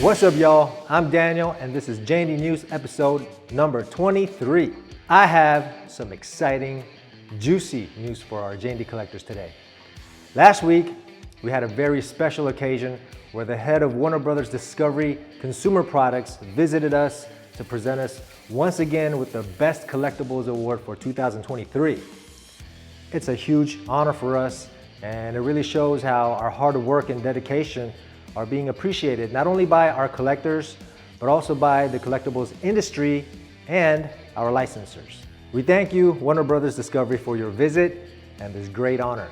What's up, y'all? I'm Daniel, and this is JND News episode number 23. I have some exciting, juicy news for our JND collectors today. Last week, we had a very special occasion where the head of Warner Brothers Discovery Consumer Products visited us to present us once again with the Best Collectibles Award for 2023. It's a huge honor for us, and it really shows how our hard work and dedication are being appreciated not only by our collectors, but also by the collectibles industry and our licensors. We thank you, Warner Brothers Discovery, for your visit and this great honor.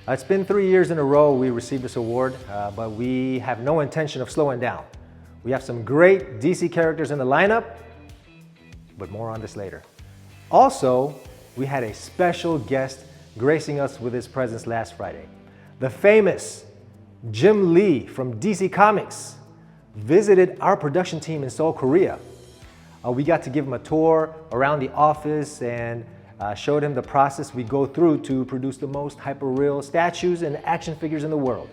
It's been 3 years in a row we received this award, but we have no intention of slowing down. We have some great DC characters in the lineup, but more on this later. Also, we had a special guest gracing us with his presence last Friday. The famous Jim Lee from DC Comics visited our production team in Seoul, Korea. We got to give him a tour around the office and showed him the process we go through to produce the most hyper-real statues and action figures in the world.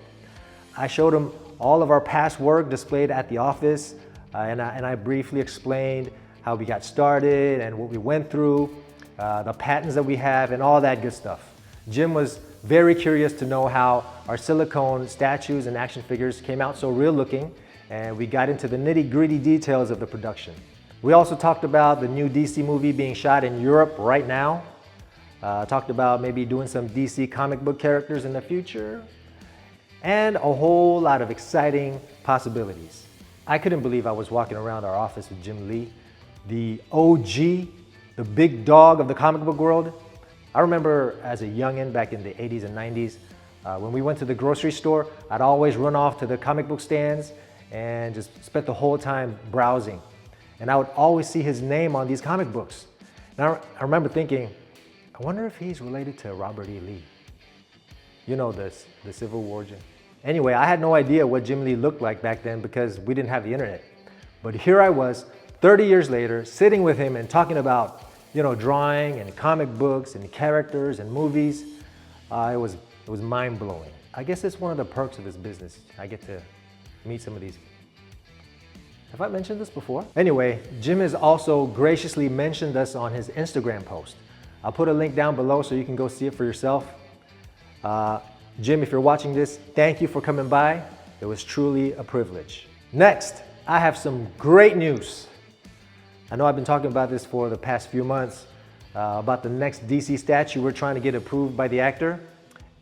I showed him all of our past work displayed at the office, and I briefly explained how we got started and what we went through, the patents that we have, and all that good stuff. Jim was very curious to know how our silicone statues and action figures came out so real looking, and we got into the nitty-gritty details of the production. We also talked about the new DC movie being shot in Europe right now, talked about maybe doing some DC comic book characters in the future, and a whole lot of exciting possibilities. I couldn't believe I was walking around our office with Jim Lee, the OG, the big dog of the comic book world. I remember as a youngin' back in the 80s and 90s, when we went to the grocery store, I'd always run off to the comic book stands and just spent the whole time browsing. And I would always see his name on these comic books. Now, I remember thinking, I wonder if he's related to Robert E. Lee. You know, the Civil War Jim. Anyway, I had no idea what Jim Lee looked like back then because we didn't have the internet. But here I was, 30 years later, sitting with him and talking about drawing and comic books and characters and movies. It was mind-blowing. I guess it's one of the perks of this business. I get to meet some of these. Have I mentioned this before? Anyway, Jim has also graciously mentioned us on his Instagram post. I'll put a link down below so you can go see it for yourself. Jim, if you're watching this, thank you for coming by. It was truly a privilege. Next, I have some great news. I know I've been talking about this for the past few months, about the next DC statue we're trying to get approved by the actor,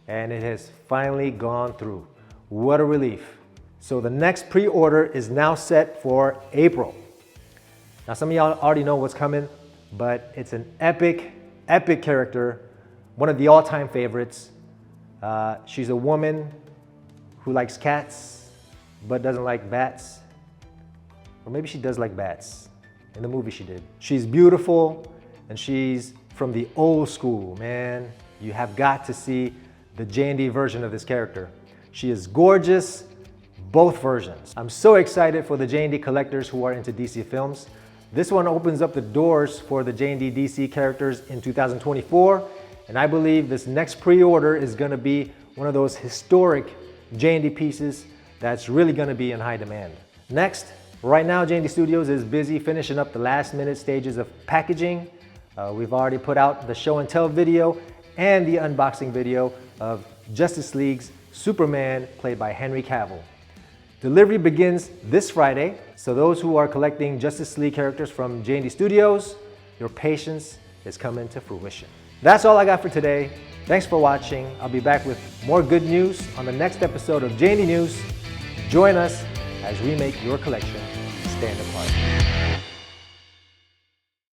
and it has finally gone through. What a relief. So the next pre-order is now set for April. Now some of y'all already know what's coming, but it's an epic character, one of the all-time favorites. She's a woman who likes cats, but doesn't like bats. Or maybe she does like bats. In the movie she did. She's beautiful, and she's from the old school, man. You have got to see the JND version of this character. She is gorgeous, both versions. I'm so excited for the JND collectors who are into DC films. This one opens up the doors for the JND DC characters in 2024, and I believe this next pre-order is gonna be one of those historic JND pieces that's really gonna be in high demand. Next, right now, JND Studios is busy finishing up the last-minute stages of packaging. We've already put out the show and tell video and the unboxing video of Justice League's Superman, played by Henry Cavill. Delivery begins this Friday, so those who are collecting Justice League characters from JND Studios, your patience is coming to fruition. That's all I got for today. Thanks for watching. I'll be back with more good news on the next episode of JND News. Join us as we make your collection stand apart.